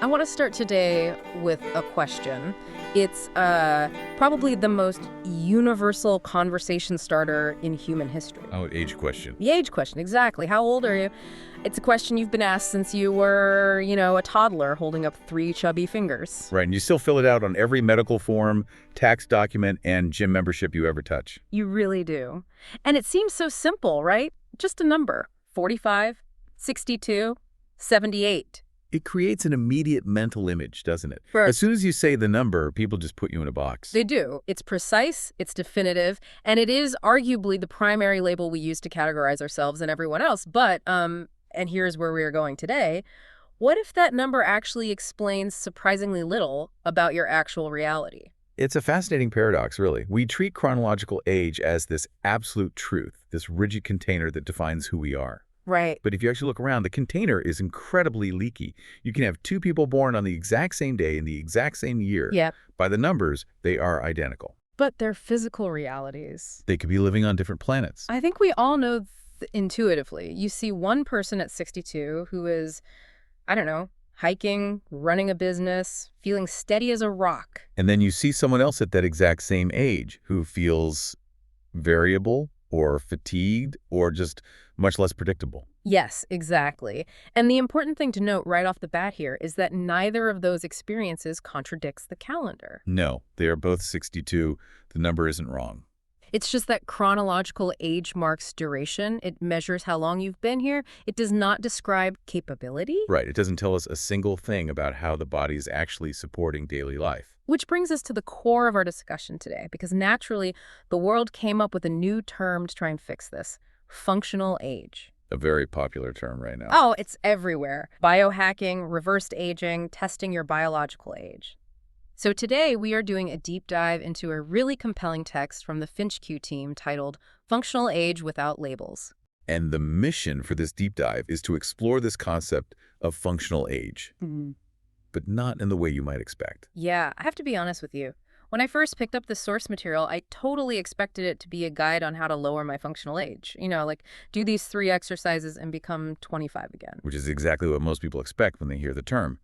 I want to start today with a question. It's probably the most universal conversation starter in human history. Oh, age question. The age question, exactly. How old are you? It's a question you've been asked since you were, a toddler holding up 3 chubby fingers. Right, and you still fill it out on every medical form, tax document, and gym membership you ever touch. You really do. And it seems so simple, right? Just a number. 45, 62, 78. It creates an immediate mental image, doesn't it? Sure. As soon as you say the number, people just put you in a box. They do. It's precise, it's definitive, and it is arguably the primary label we use to categorize ourselves and everyone else. But, and here's where we are going today, what if that number actually explains surprisingly little about your actual reality? It's a fascinating paradox, really. We treat chronological age as this absolute truth, this rigid container that defines who we are. Right. But if you actually look around, the container is incredibly leaky. You can have 2 people born on the exact same day in the exact same year. Yeah. By the numbers, they are identical. But they're physical realities. They could be living on different planets. I think we all know intuitively. You see one person at 62 who is, I don't know, hiking, running a business, feeling steady as a rock. And then you see someone else at that exact same age who feels variable or fatigued or just much less predictable. Yes, exactly. And the important thing to note right off the bat here is that neither of those experiences contradicts the calendar. No, they are both 62. The number isn't wrong. It's just that chronological age marks duration. It measures how long you've been here. It does not describe capability. Right. It doesn't tell us a single thing about how the body is actually supporting daily life. Which brings us to the core of our discussion today, because naturally, the world came up with a new term to try and fix this: functional age. A very popular term right now. Oh, it's everywhere. Biohacking, reversed aging, testing your biological age. So today we are doing a deep dive into a really compelling text from the Finch Q team titled Functional Age Without Labels. And the mission for this deep dive is to explore this concept of functional age, but not in the way you might expect. Yeah, I have to be honest with you. When I first picked up the source material, I totally expected it to be a guide on how to lower my functional age. Like do these 3 exercises and become 25 again. Which is exactly what most people expect when they hear the term.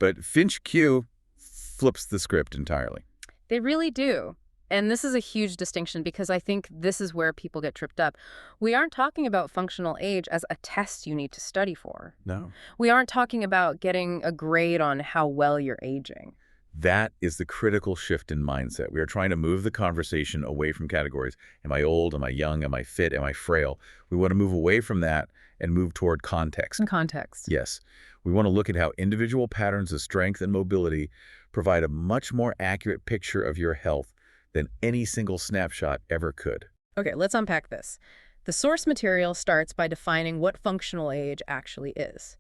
But Finch Q flips the script entirely. They really do. And this is a huge distinction because I think this is where people get tripped up. We aren't talking about functional age as a test you need to study for. No. We aren't talking about getting a grade on how well you're aging. That is the critical shift in mindset. We are trying to move the conversation away from categories. Am I old? Am I young? Am I fit? Am I frail? We want to move away from that and move toward context. Context. Yes. We want to look at how individual patterns of strength and mobility provide a much more accurate picture of your health than any single snapshot ever could. Okay, let's unpack this. The source material starts by defining what functional age actually is.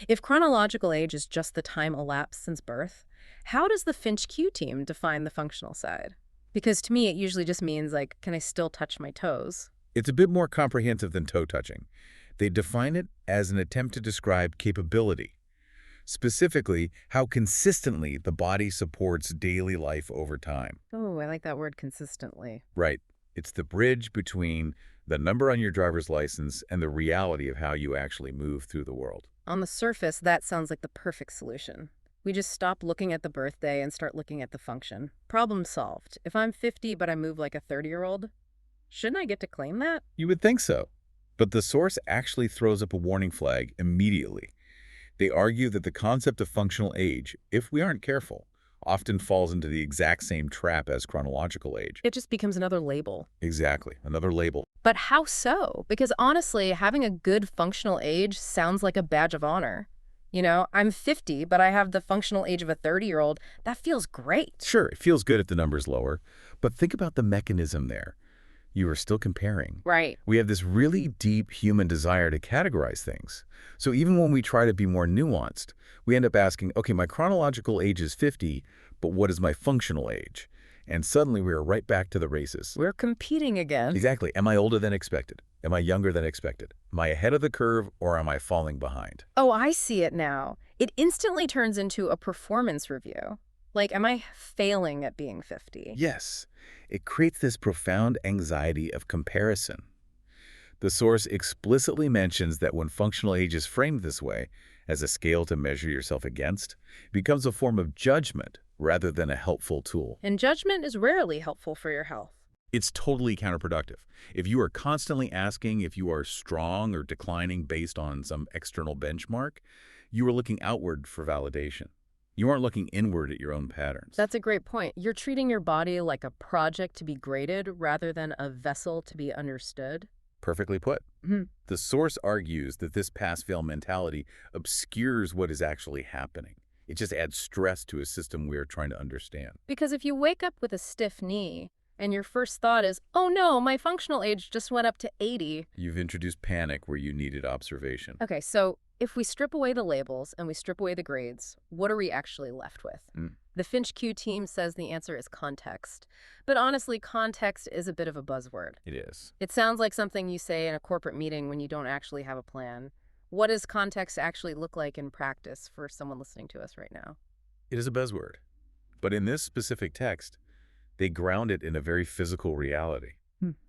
If chronological age is just the time elapsed since birth, how does the Finch Q team define the functional side? Because to me, it usually just means, can I still touch my toes? It's a bit more comprehensive than toe touching. They define it as an attempt to describe capability, specifically how consistently the body supports daily life over time. Oh, I like that word, consistently. Right. It's the bridge between the number on your driver's license and the reality of how you actually move through the world. On the surface, that sounds like the perfect solution. We just stop looking at the birthday and start looking at the function. Problem solved. If I'm 50 but I move like a 30-year-old, shouldn't I get to claim that? You would think so. But the source actually throws up a warning flag immediately. They argue that the concept of functional age, if we aren't careful, often falls into the exact same trap as chronological age. It just becomes another label. Exactly, another label. But how so? Because honestly, having a good functional age sounds like a badge of honor. I'm 50, but I have the functional age of a 30-year-old. That feels great. Sure, it feels good if the number's lower, but think about the mechanism there. You are still comparing. Right. We have this really deep human desire to categorize things. So even when we try to be more nuanced, we end up asking, okay, my chronological age is 50, but what is my functional age? And suddenly we are right back to the races. We're competing again. Exactly. Am I older than expected? Am I younger than expected? Am I ahead of the curve or am I falling behind? Oh, I see it now. It instantly turns into a performance review. Am I failing at being 50? Yes. It creates this profound anxiety of comparison. The source explicitly mentions that when functional age is framed this way, as a scale to measure yourself against, it becomes a form of judgment rather than a helpful tool. And judgment is rarely helpful for your health. It's totally counterproductive. If you are constantly asking if you are strong or declining based on some external benchmark, you are looking outward for validation. You aren't looking inward at your own patterns. That's a great point. You're treating your body like a project to be graded rather than a vessel to be understood. Perfectly put. Mhm. The source argues that this pass-fail mentality obscures what is actually happening. It just adds stress to a system we are trying to understand. Because if you wake up with a stiff knee and your first thought is, oh no, my functional age just went up to 80. You've introduced panic where you needed observation. Okay, so if we strip away the labels and we strip away the grades, what are we actually left with? The Finch Q team says the answer is context. But honestly, context is a bit of a buzzword. It is. It sounds like something you say in a corporate meeting when you don't actually have a plan. What does context actually look like in practice for someone listening to us right now? It is a buzzword. But in this specific text, they ground it in a very physical reality.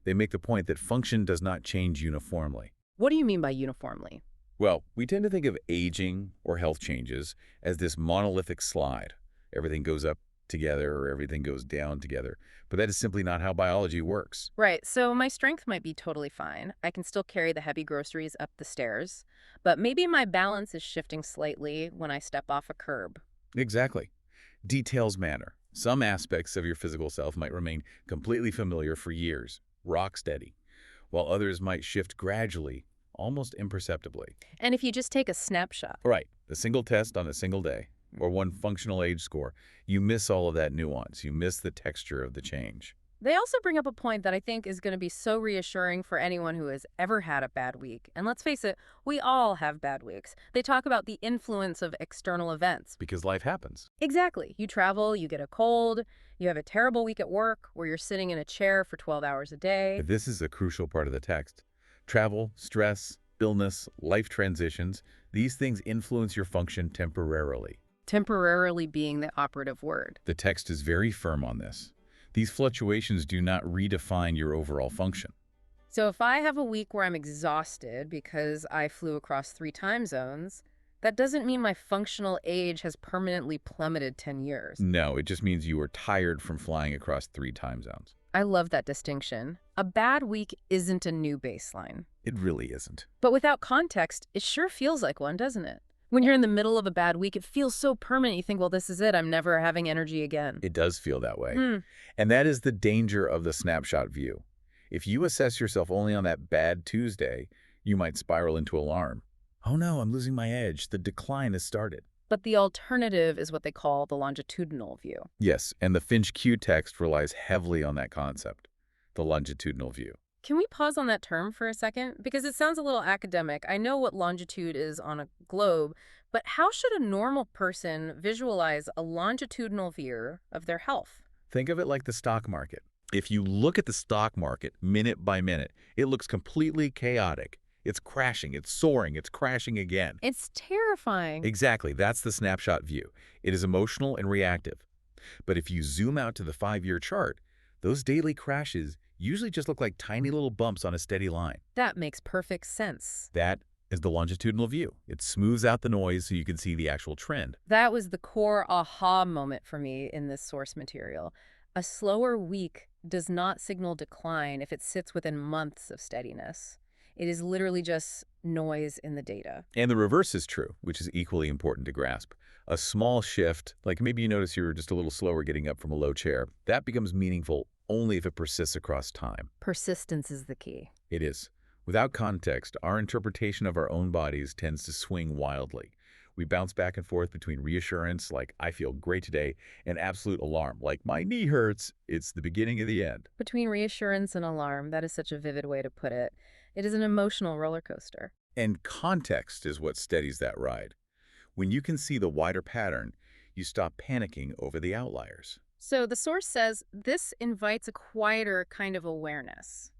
They make the point that function does not change uniformly. What do you mean by uniformly? Well, we tend to think of aging or health changes as this monolithic slide. Everything goes up together or everything goes down together. But that is simply not how biology works. Right, so my strength might be totally fine. I can still carry the heavy groceries up the stairs. But maybe my balance is shifting slightly when I step off a curb. Exactly. Details matter. Some aspects of your physical self might remain completely familiar for years, rock steady, while others might shift gradually, almost imperceptibly. And if you just take a snapshot. Right. A single test on a single day, or one functional age score, you miss all of that nuance. You miss the texture of the change. They also bring up a point that I think is going to be so reassuring for anyone who has ever had a bad week. And let's face it, we all have bad weeks. They talk about the influence of external events. Because life happens. Exactly. You travel, you get a cold, you have a terrible week at work where you're sitting in a chair for 12 hours a day. But this is a crucial part of the text. Travel, stress, illness, life transitions, these things influence your function temporarily. Temporarily being the operative word. The text is very firm on this. These fluctuations do not redefine your overall function. So if I have a week where I'm exhausted because I flew across 3 time zones, that doesn't mean my functional age has permanently plummeted 10 years. No, it just means you are tired from flying across 3 time zones. I love that distinction. A bad week isn't a new baseline. It really isn't. But without context, it sure feels like one, doesn't it? When you're in the middle of a bad week, it feels so permanent. You think, well, this is it. I'm never having energy again. It does feel that way. And that is the danger of the snapshot view. If you assess yourself only on that bad Tuesday, you might spiral into alarm. Oh no, I'm losing my edge. The decline has started. But the alternative is what they call the longitudinal view. Yes, and the Finch Q text relies heavily on that concept, the longitudinal view. Can we pause on that term for a second? Because it sounds a little academic. I know what longitude is on a globe, but how should a normal person visualize a longitudinal view of their health? Think of it like the stock market. If you look at the stock market minute by minute, it looks completely chaotic. It's crashing, it's soaring, it's crashing again. It's terrifying. Exactly, that's the snapshot view. It is emotional and reactive. But if you zoom out to the 5-year chart, those daily crashes usually just look like tiny little bumps on a steady line. That makes perfect sense. That is the longitudinal view. It smooths out the noise so you can see the actual trend. That was the core aha moment for me in this source material. A slower week does not signal decline if it sits within months of steadiness. It is literally just noise in the data. And the reverse is true, which is equally important to grasp. A small shift, like maybe you notice you're just a little slower getting up from a low chair, that becomes meaningful only if it persists across time. Persistence is the key. It is. Without context, our interpretation of our own bodies tends to swing wildly. We bounce back and forth between reassurance, like I feel great today, and absolute alarm, like my knee hurts. It's the beginning of the end. Between reassurance and alarm, that is such a vivid way to put it. It is an emotional roller coaster. And context is what steadies that ride. When you can see the wider pattern, you stop panicking over the outliers. So the source says this invites a quieter kind of awareness,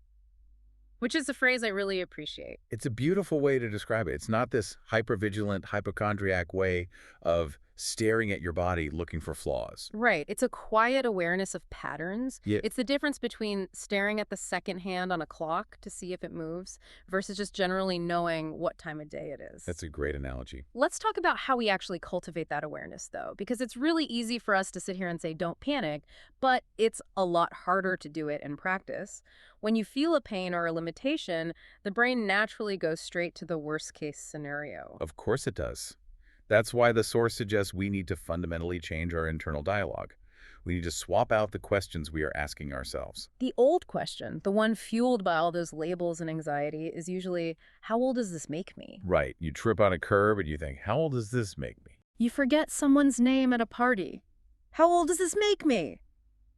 which is a phrase I really appreciate. It's a beautiful way to describe it. It's not this hypervigilant, hypochondriac way of staring at your body looking for flaws. Right. It's a quiet awareness of patterns. Yeah, It's the difference between staring at the second hand on a clock to see if it moves versus just generally knowing what time of day it is. that's a great analogy. Let's talk about how we actually cultivate that awareness, though, because it's really easy for us to sit here and say, don't panic, but it's a lot harder to do it in practice. When you feel a pain or a limitation, the brain naturally goes straight to the worst case scenario. Of course it does. That's why the source suggests we need to fundamentally change our internal dialogue. We need to swap out the questions we are asking ourselves. The old question, the one fueled by all those labels and anxiety, is usually, how old does this make me? Right, you trip on a curb and you think, how old does this make me? You forget someone's name at a party. How old does this make me?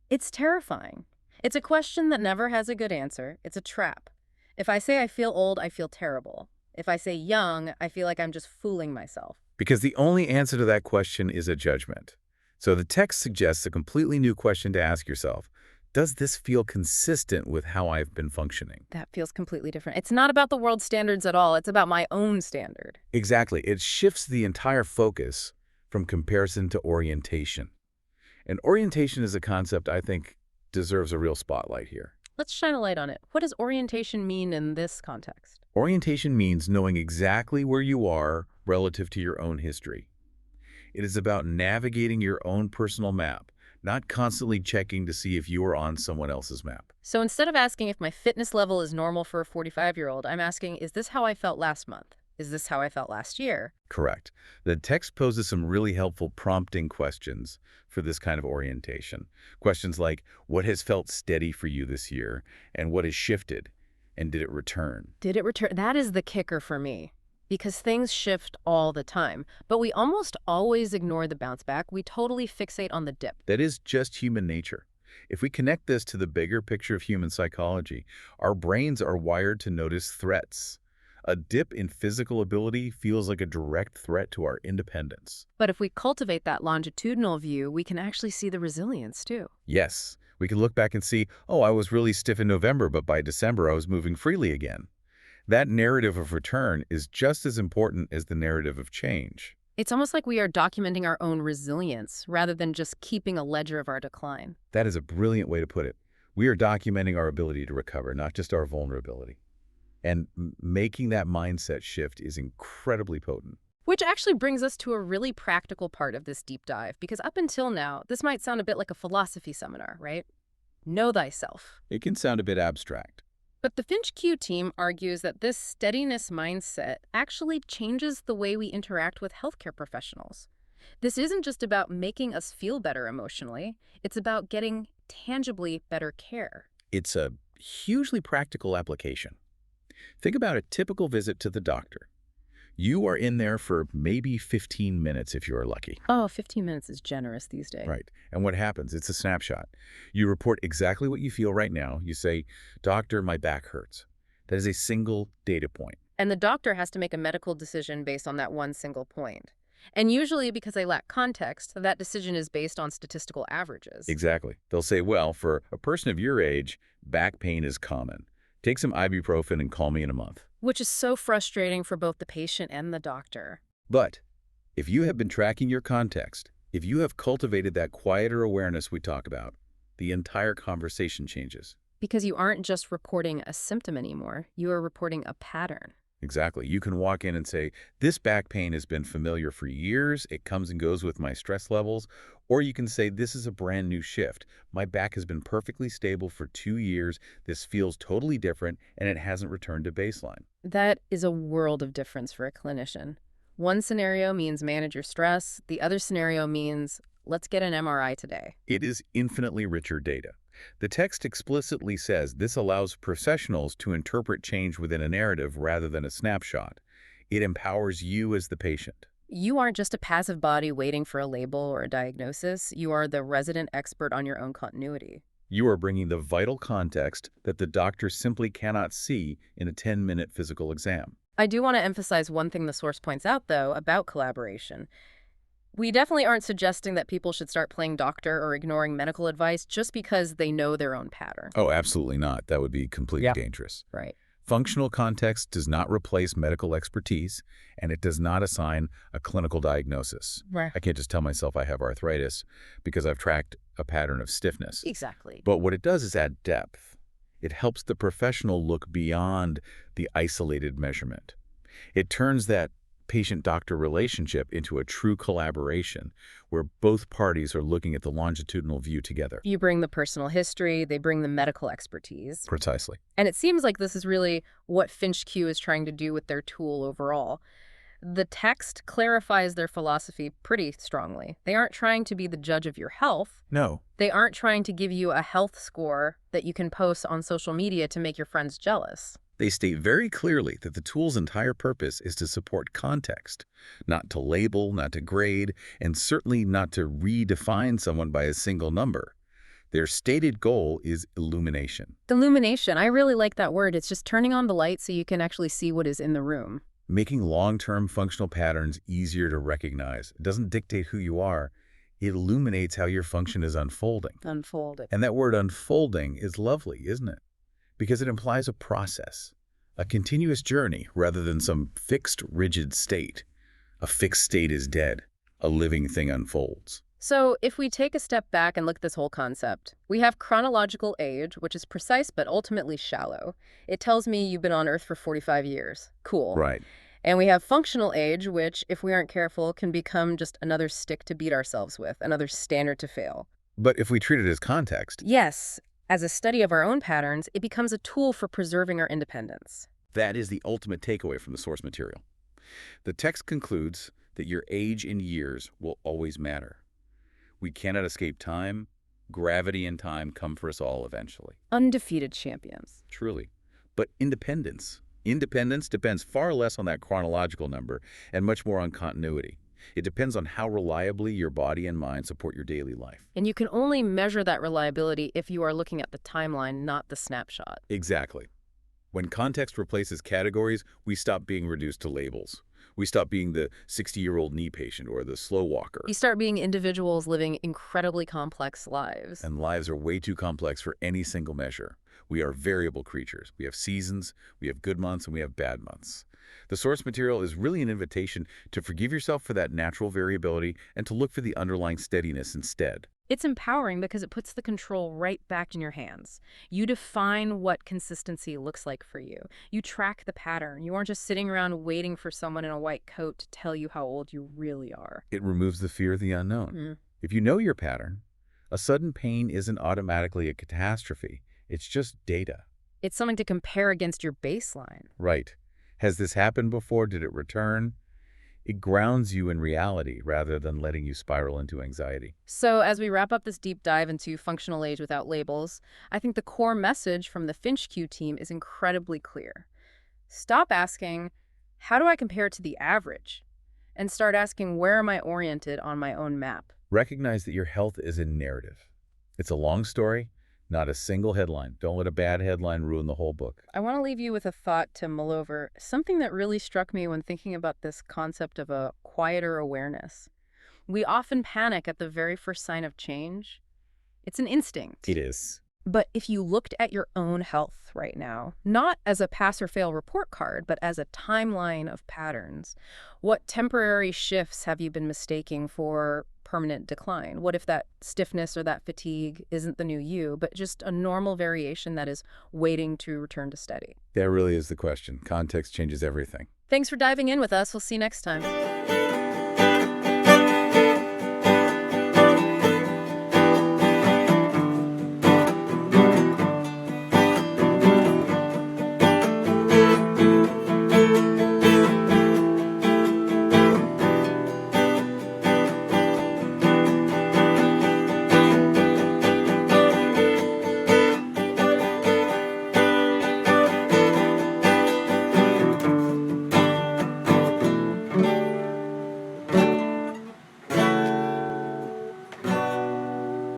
It's terrifying. It's a question that never has a good answer. It's a trap. If I say I feel old, I feel terrible. If I say young, I feel like I'm just fooling myself. Because the only answer to that question is a judgment. So the text suggests a completely new question to ask yourself. Does this feel consistent with how I've been functioning? That feels completely different. It's not about the world's standards at all. It's about my own standard. Exactly. It shifts the entire focus from comparison to orientation. And orientation is a concept I think deserves a real spotlight here. Let's shine a light on it. What does orientation mean in this context? Orientation means knowing exactly where you are relative to your own history. It is about navigating your own personal map, not constantly checking to see if you are on someone else's map. So instead of asking if my fitness level is normal for a 45-year-old, I'm asking, is this how I felt last month? Is this how I felt last year? Correct. The text poses some really helpful prompting questions for this kind of orientation. Questions like, what has felt steady for you this year? And what has shifted? And did it return? Did it return? That is the kicker for me. Because things shift all the time, but we almost always ignore the bounce back. We totally fixate on the dip. That is just human nature. If we connect this to the bigger picture of human psychology, our brains are wired to notice threats. A dip in physical ability feels like a direct threat to our independence. But if we cultivate that longitudinal view, we can actually see the resilience too. Yes, we can look back and see, oh, I was really stiff in November, but by December I was moving freely again. That narrative of return is just as important as the narrative of change. It's almost like we are documenting our own resilience rather than just keeping a ledger of our decline. That is a brilliant way to put it. We are documenting our ability to recover, not just our vulnerability. And making that mindset shift is incredibly potent. Which actually brings us to a really practical part of this deep dive, because up until now, this might sound a bit like a philosophy seminar, right? Know thyself. It can sound a bit abstract. But the Finch Q team argues that this steadiness mindset actually changes the way we interact with healthcare professionals. This isn't just about making us feel better emotionally. It's about getting tangibly better care. It's a hugely practical application. Think about a typical visit to the doctor. You are in there for maybe 15 minutes if you're lucky. Oh, 15 minutes is generous these days. Right. And what happens? It's a snapshot. You report exactly what you feel right now. You say, doctor, my back hurts. That is a single data point. And the doctor has to make a medical decision based on that one single point. And usually because they lack context, that decision is based on statistical averages. Exactly. They'll say, well, for a person of your age, back pain is common. Take some ibuprofen and call me in a month. Which is so frustrating for both the patient and the doctor. But if you have been tracking your context, if you have cultivated that quieter awareness we talk about, the entire conversation changes. Because you aren't just reporting a symptom anymore, you are reporting a pattern. Exactly. You can walk in and say, this back pain has been familiar for years. It comes and goes with my stress levels. Or you can say, this is a brand new shift. My back has been perfectly stable for 2 years. This feels totally different, and it hasn't returned to baseline. That is a world of difference for a clinician. One scenario means manage your stress. The other scenario means let's get an MRI today. It is infinitely richer data. The text explicitly says this allows professionals to interpret change within a narrative rather than a snapshot. It empowers you as the patient. You aren't just a passive body waiting for a label or a diagnosis. You are the resident expert on your own continuity. You are bringing the vital context that the doctor simply cannot see in a 10-minute physical exam. I do want to emphasize one thing the source points out, though, about collaboration. We definitely aren't suggesting that people should start playing doctor or ignoring medical advice just because they know their own pattern. Oh, absolutely not. That would be completely dangerous. Right. Functional context does not replace medical expertise, and it does not assign a clinical diagnosis. Right. I can't just tell myself I have arthritis because I've tracked a pattern of stiffness. Exactly. But what it does is add depth. It helps the professional look beyond the isolated measurement. It turns that patient-doctor relationship into a true collaboration where both parties are looking at the longitudinal view together. You bring the personal history, they bring the medical expertise. Precisely. And it seems like this is really what FinchQ is trying to do with their tool overall. The text clarifies their philosophy pretty strongly. They aren't trying to be the judge of your health. No. They aren't trying to give you a health score that you can post on social media to make your friends jealous. They state very clearly that the tool's entire purpose is to support context, not to label, not to grade, and certainly not to redefine someone by a single number. Their stated goal is illumination. Illumination, I really like that word. It's just turning on the light so you can actually see what is in the room. Making long-term functional patterns easier to recognize. It doesn't dictate who you are. It illuminates how your function is unfolding. Unfolded. And that word unfolding is lovely, isn't it? Because it implies a process, a continuous journey rather than some fixed, rigid state. A fixed state is dead. A living thing unfolds. So if we take a step back and look at this whole concept, we have chronological age, which is precise but ultimately shallow. It tells me you've been on Earth for 45 years. Cool. Right. And we have functional age, which, if we aren't careful, can become just another stick to beat ourselves with, another standard to fail. But if we treat it as context, Yes, as a study of our own patterns, it becomes a tool for preserving our independence. that is the ultimate takeaway from the source material. The text concludes that your age in years will always matter. We cannot escape time. Gravity and time come for us all eventually. Undefeated champions. Truly. But independence. Independence depends far less on that chronological number and much more on continuity. It depends on how reliably your body and mind support your daily life. And you can only measure that reliability if you are looking at the timeline, not the snapshot. Exactly. When context replaces categories, we stop being reduced to labels. We stop being the 60-year-old knee patient or the slow walker. You start being individuals living incredibly complex lives. And lives are way too complex for any single measure. We are variable creatures. We have seasons, we have good months, and we have bad months. The source material is really an invitation to forgive yourself for that natural variability and to look for the underlying steadiness instead. It's empowering because it puts the control right back in your hands. You define what consistency looks like for you. You track the pattern. You aren't just sitting around waiting for someone in a white coat to tell you how old you really are. It removes the fear of the unknown. If you know your pattern, a sudden pain isn't automatically a catastrophe. It's just data. It's something to compare against your baseline. Right. Has this happened before? Did it return? It grounds you in reality rather than letting you spiral into anxiety. So as we wrap up this deep dive into functional age without labels, I think the core message from the FinchQ team is incredibly clear. Stop asking, how do I compare to the average? And start asking, where am I oriented on my own map? Recognize that your health is a narrative. It's a long story, not a single headline. Don't let a bad headline ruin the whole book. I want to leave you with a thought to mull over, something that really struck me when thinking about this concept of a quieter awareness. We often panic at the very first sign of change. It's an instinct. It is. But if you looked at your own health right now, not as a pass or fail report card, but as a timeline of patterns, what temporary shifts have you been mistaking for permanent decline? What if that stiffness or that fatigue isn't the new you, but just a normal variation that is waiting to return to steady? That really is the question. Context changes everything. Thanks for diving in with us. We'll see you next time.